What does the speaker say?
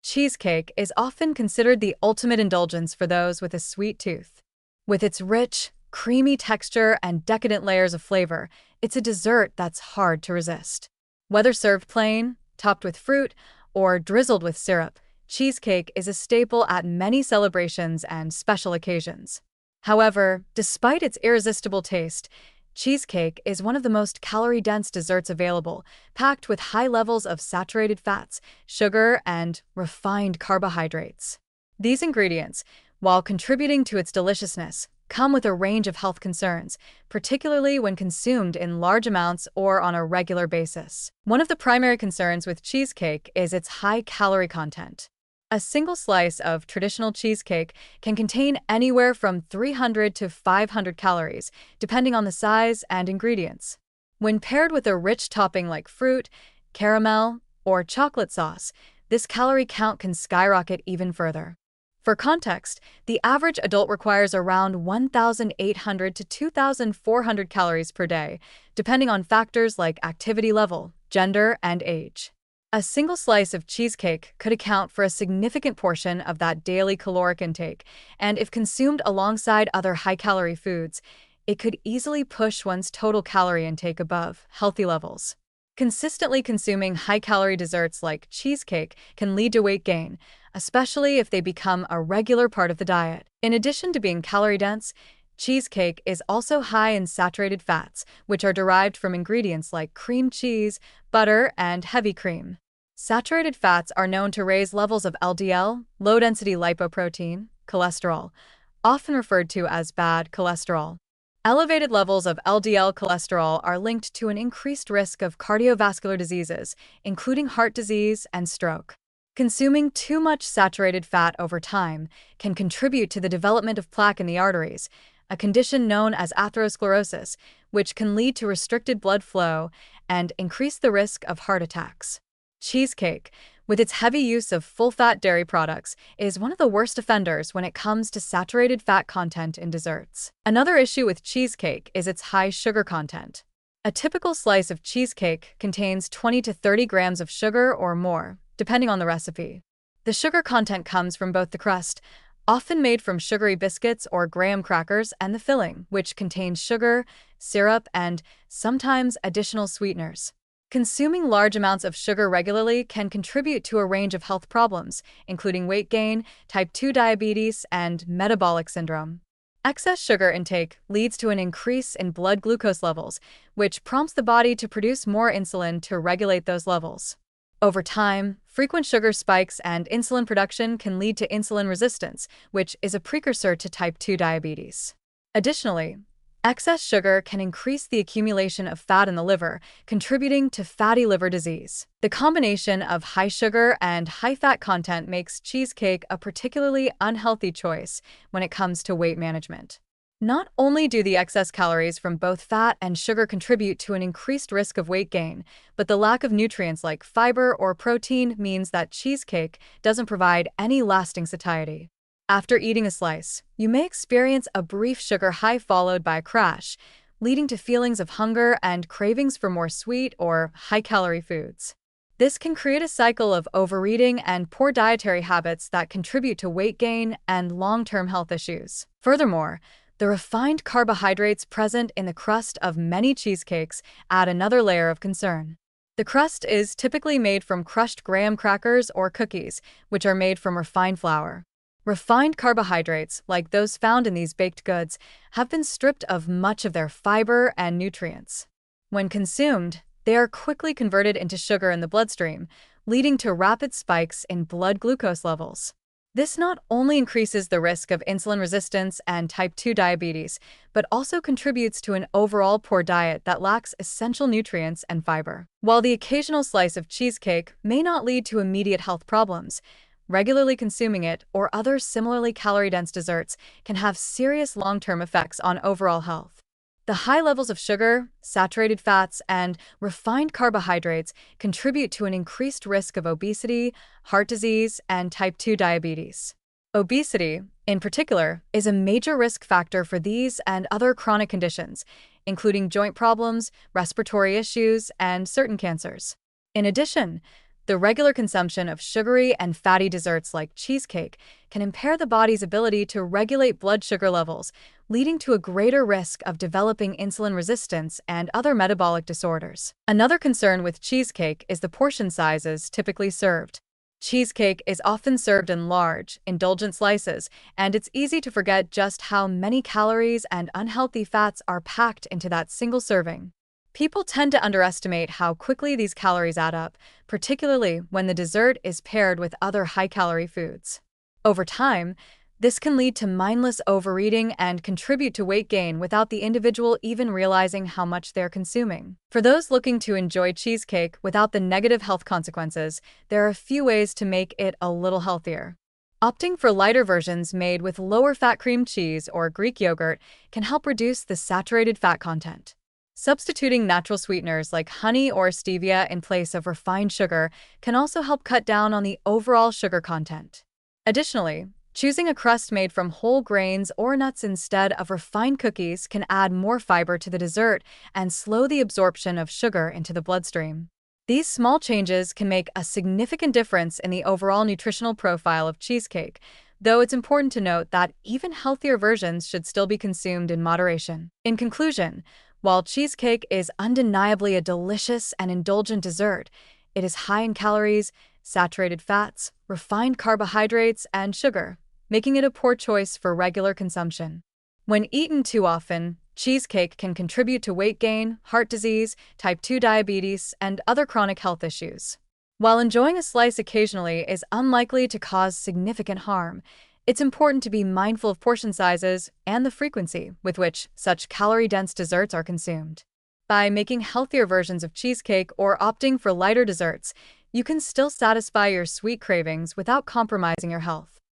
Cheesecake is often considered the ultimate indulgence for those with a sweet tooth. With its rich, creamy texture and decadent layers of flavor, it's a dessert that's hard to resist. Whether served plain, topped with fruit, or drizzled with syrup, cheesecake is a staple at many celebrations and special occasions. However, despite its irresistible taste, cheesecake is one of the most calorie-dense desserts available, packed with high levels of saturated fats, sugar, and refined carbohydrates. These ingredients, while contributing to its deliciousness, come with a range of health concerns, particularly when consumed in large amounts or on a regular basis. One of the primary concerns with cheesecake is its high calorie content. A single slice of traditional cheesecake can contain anywhere from 300 to 500 calories, depending on the size and ingredients. When paired with a rich topping like fruit, caramel, or chocolate sauce, this calorie count can skyrocket even further. For context, the average adult requires around 1,800 to 2,400 calories per day, depending on factors like activity level, gender, and age. A single slice of cheesecake could account for a significant portion of that daily caloric intake, and if consumed alongside other high-calorie foods, it could easily push one's total calorie intake above healthy levels. Consistently consuming high-calorie desserts like cheesecake can lead to weight gain, especially if they become a regular part of the diet. In addition to being calorie-dense, cheesecake is also high in saturated fats, which are derived from ingredients like cream cheese, butter, and heavy cream. Saturated fats are known to raise levels of LDL, low-density lipoprotein, cholesterol, often referred to as bad cholesterol. Elevated levels of LDL cholesterol are linked to an increased risk of cardiovascular diseases, including heart disease and stroke. Consuming too much saturated fat over time can contribute to the development of plaque in the arteries, a condition known as atherosclerosis, which can lead to restricted blood flow and increase the risk of heart attacks. Cheesecake, with its heavy use of full-fat dairy products, is one of the worst offenders when it comes to saturated fat content in desserts. Another issue with cheesecake is its high sugar content. A typical slice of cheesecake contains 20 to 30 grams of sugar or more, depending on the recipe. The sugar content comes from both the crust, often made from sugary biscuits or graham crackers, and the filling, which contains sugar, syrup, and sometimes additional sweeteners. Consuming large amounts of sugar regularly can contribute to a range of health problems, including weight gain, type 2 diabetes, and metabolic syndrome. Excess sugar intake leads to an increase in blood glucose levels, which prompts the body to produce more insulin to regulate those levels. Over time, frequent sugar spikes and insulin production can lead to insulin resistance, which is a precursor to type 2 diabetes. Additionally, excess sugar can increase the accumulation of fat in the liver, contributing to fatty liver disease. The combination of high sugar and high fat content makes cheesecake a particularly unhealthy choice when it comes to weight management. Not only do the excess calories from both fat and sugar contribute to an increased risk of weight gain, but the lack of nutrients like fiber or protein means that cheesecake doesn't provide any lasting satiety. After eating a slice, you may experience a brief sugar high followed by a crash, leading to feelings of hunger and cravings for more sweet or high-calorie foods. This can create a cycle of overeating and poor dietary habits that contribute to weight gain and long-term health issues. Furthermore, the refined carbohydrates present in the crust of many cheesecakes add another layer of concern. The crust is typically made from crushed graham crackers or cookies, which are made from refined flour. Refined carbohydrates, like those found in these baked goods, have been stripped of much of their fiber and nutrients. When consumed, they are quickly converted into sugar in the bloodstream, leading to rapid spikes in blood glucose levels. This not only increases the risk of insulin resistance and type 2 diabetes, but also contributes to an overall poor diet that lacks essential nutrients and fiber. While the occasional slice of cheesecake may not lead to immediate health problems, regularly consuming it or other similarly calorie-dense desserts can have serious long-term effects on overall health. The high levels of sugar, saturated fats, and refined carbohydrates contribute to an increased risk of obesity, heart disease, and type 2 diabetes. Obesity, in particular, is a major risk factor for these and other chronic conditions, including joint problems, respiratory issues, and certain cancers. In addition, The regular consumption of sugary and fatty desserts like cheesecake can impair the body's ability to regulate blood sugar levels, leading to a greater risk of developing insulin resistance and other metabolic disorders. Another concern with cheesecake is the portion sizes typically served. Cheesecake is often served in large, indulgent slices, and it's easy to forget just how many calories and unhealthy fats are packed into that single serving. People tend to underestimate how quickly these calories add up, particularly when the dessert is paired with other high-calorie foods. Over time, this can lead to mindless overeating and contribute to weight gain without the individual even realizing how much they're consuming. For those looking to enjoy cheesecake without the negative health consequences, there are a few ways to make it a little healthier. Opting for lighter versions made with lower fat cream cheese or Greek yogurt can help reduce the saturated fat content. Substituting natural sweeteners like honey or stevia in place of refined sugar can also help cut down on the overall sugar content. Additionally, choosing a crust made from whole grains or nuts instead of refined cookies can add more fiber to the dessert and slow the absorption of sugar into the bloodstream. These small changes can make a significant difference in the overall nutritional profile of cheesecake, though it's important to note that even healthier versions should still be consumed in moderation. In conclusion, while cheesecake is undeniably a delicious and indulgent dessert, it is high in calories, saturated fats, refined carbohydrates, and sugar, making it a poor choice for regular consumption. When eaten too often, cheesecake can contribute to weight gain, heart disease, type 2 diabetes, and other chronic health issues. While enjoying a slice occasionally is unlikely to cause significant harm, it's important to be mindful of portion sizes and the frequency with which such calorie-dense desserts are consumed. By making healthier versions of cheesecake or opting for lighter desserts, you can still satisfy your sweet cravings without compromising your health.